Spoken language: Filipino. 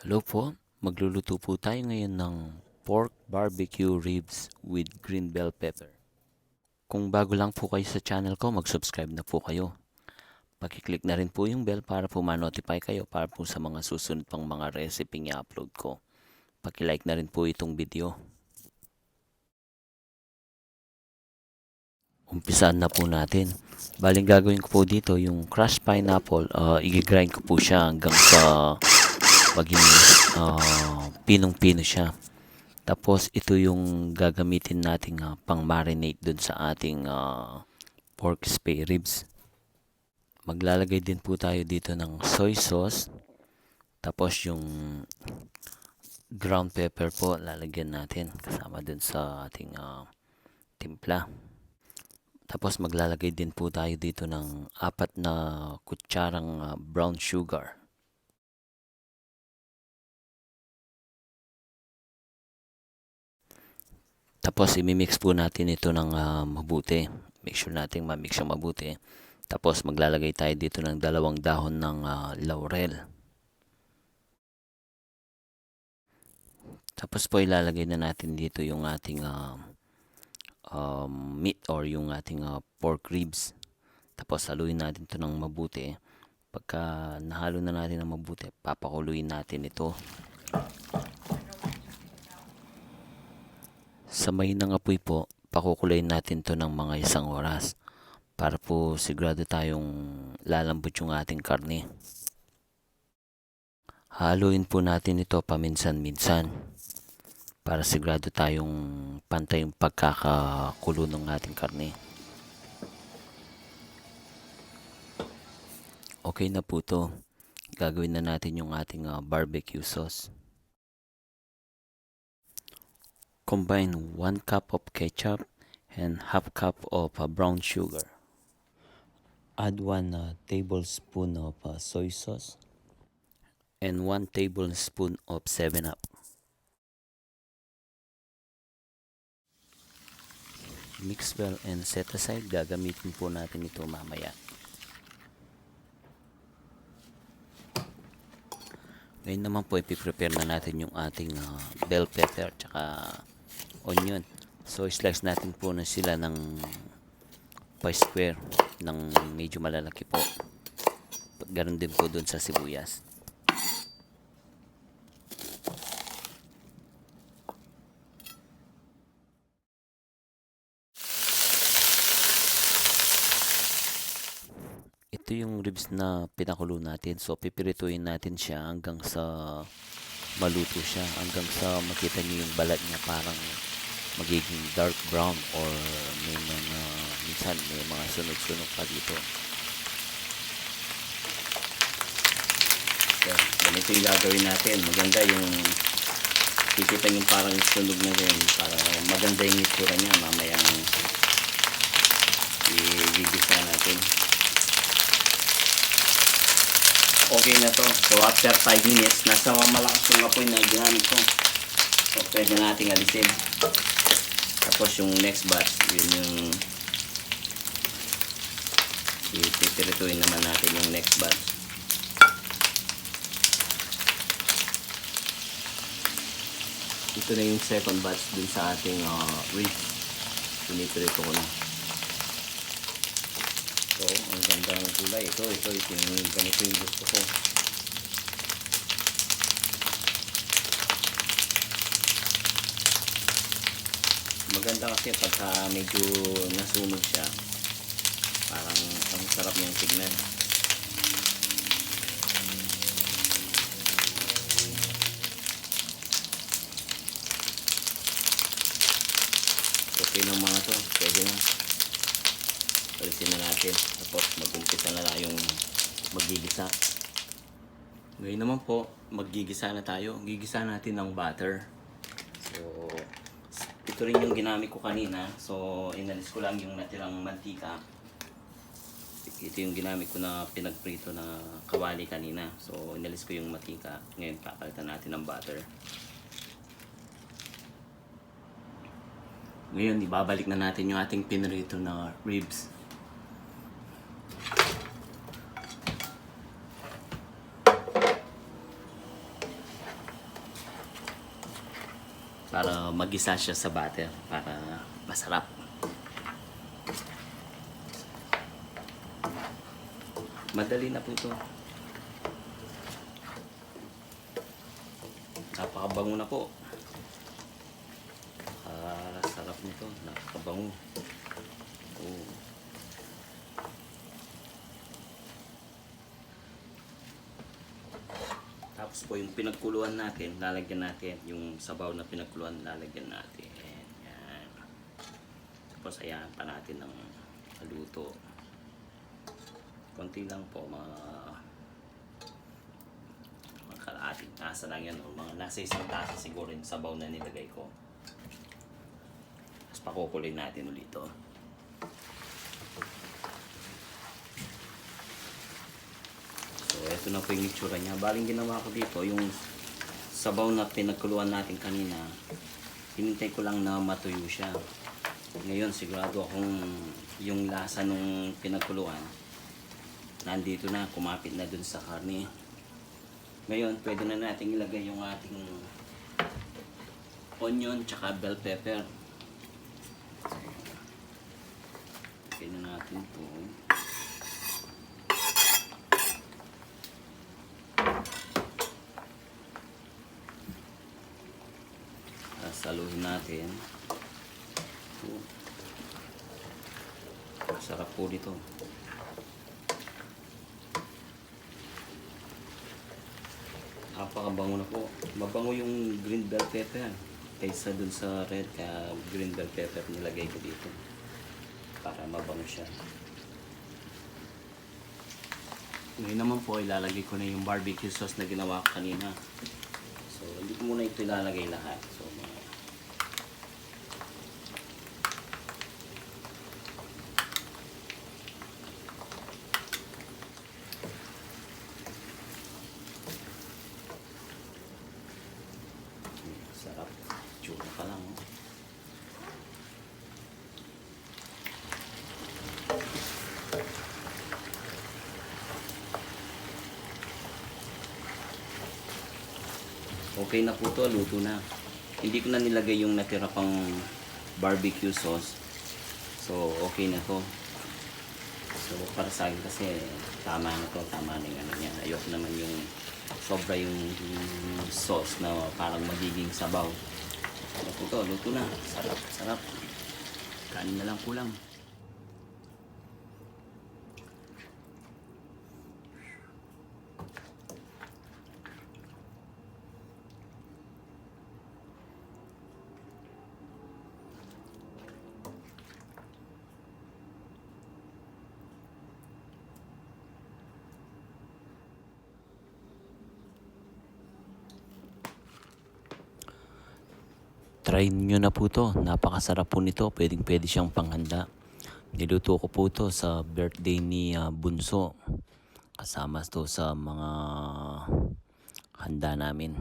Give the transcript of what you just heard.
Hello po, magluluto po tayo ngayon ng Pork BBQ Ribs with green bell pepper. Kung bago lang po kayo sa channel ko, mag-subscribe na po kayo. Pakiclick na rin po yung bell para po ma-notify kayo para po sa mga susunod pang mga recipe i-upload ko. Pakilike na rin po itong video. Umpisaan na po natin. Baling gagawin ko po dito yung crushed pineapple, i-grind ko po siya hanggang sa maging pinong-pino siya. Tapos ito yung gagamitin nating pang-marinate dun sa ating pork Spareribs. Maglalagay din po tayo dito ng soy sauce. Tapos yung ground pepper po lalagyan natin kasama dun sa ating timpla. Tapos maglalagay din po tayo dito ng 4 na kutsarang brown sugar. Tapos imimix po natin ito ng mabuti. Make sure natin ma-mix siya mabuti. Tapos maglalagay tayo dito ng 2 dahon ng laurel. Tapos po ilalagay na natin dito yung ating meat or yung ating pork ribs. Tapos haluin natin ito ng mabuti. Pagka nahalo na natin ng mabuti, papakuluin natin ito. Sa mahinang apoy po, pakukulayin natin ito ng mga 1 oras para po sigurado tayong lalambot yung ating karne. Haluin po natin ito paminsan-minsan para sigurado tayong pantay yung pagkakakulo ng ating karne. Okay na po ito. Gagawin na natin yung ating barbecue sauce. Combine 1 cup of ketchup and half cup of brown sugar. Add 1 tablespoon of soy sauce and 1 tablespoon of 7-Up. Mix well and set aside. Gagamitin po natin ito mamaya. Ngayon naman po ipiprepare na natin yung ating bell pepper tsaka onion. So slice natin po na sila ng 5 square ng medyo malalaki po. Ganon din po dun sa sibuyas. Ito yung ribs na pinakulo natin. So pipirituin natin siya hanggang sa maluto siya. Hanggang sa makita niyo yung balat niya parang magiging dark brown or may mga minsan may mga sunog-sunog pa dito. So, ganito yung gagawin natin. Maganda yung kikita yung parang sunog na rin para maganda yung itsura niya mamayang i-gigisa natin. Okay na to. So after 5 minutes, nasa malakas yung apoy na ginamit ko. So pwede nating alisin. Tapos yung next batch, yun yung ipipirituin naman natin yung next batch. Ito na yung second batch dun sa ating ribs. Pinipirito ko na. So, ang ganda ng kulay. Ito yung ganito yung gusto ko. Maganda kasi pagka medyo nasunog siya, parang ang sarap niyang tignan. Okay ng mga to, pwede na. Alisin na natin. Tapos mag-umpisa na lang yung magigisa. Ngayon naman po, maggigisa na tayo. Gigisa natin ng butter. So, ito rin yung ginamit ko kanina. So, inalis ko lang yung natirang mantika. Ito yung ginamit ko na pinagprito na kawali kanina. So, inalis ko yung mantika. Ngayon, papalitan natin ng butter. Ngayon, ibabalik na natin yung ating pinrito na ribs. para magisa siya sa butter para masarap. Madali na po ito. Napakabango na po. Sarap nito, napakabango. Oh. Tapos po yung pinagkuluan natin, lalagyan natin yung sabaw na pinagkuluan, lalagyan natin. Yan. Tapos ayan pa natin ng luto. Konti lang po, mga kalahating tasa lang yan, o mga nasa isang tasa siguro yung sabaw na nilagay ko. Tapos pakukulin natin ulit ito. So ito na po yung itsura niya. Baling ginawa ko dito yung sabaw na pinagkuluan natin kanina, hinintay ko lang na matuyo siya. Ngayon sigurado akong yung lasa nung pinagkuluan nandito na, kumapit na dun sa karne. Ngayon pwede na natin ilagay yung ating onion tsaka bell pepper. Lagay na natin ito. Saluhin natin. Sarap po dito. Napakabango na po. Mabango yung green bell pepper kaysa dun sa red, kaya green bell pepper nilagay ko dito para mabango siya. Ngayon naman po ilalagay ko na yung barbecue sauce na ginawa ko kanina. So hindi ko muna ito ilalagay lahat. So sarap. Tsura pa lang. Okay na po to, luto na. Hindi ko na nilagay yung natira pang barbecue sauce. So okay na to. So para sa akin kasi tama na to, tama na yung ano niya. Ayoko naman yung sobra yung sauce na parang magiging sabaw. Ano po to, luto na. Sarap, sarap. Kanin na lang kulang. Try nyo na po to. Napakasarap po nito. Pwede siyang panghanda. Niluto ko po to sa birthday ni Bunso. Kasama to sa mga handa namin.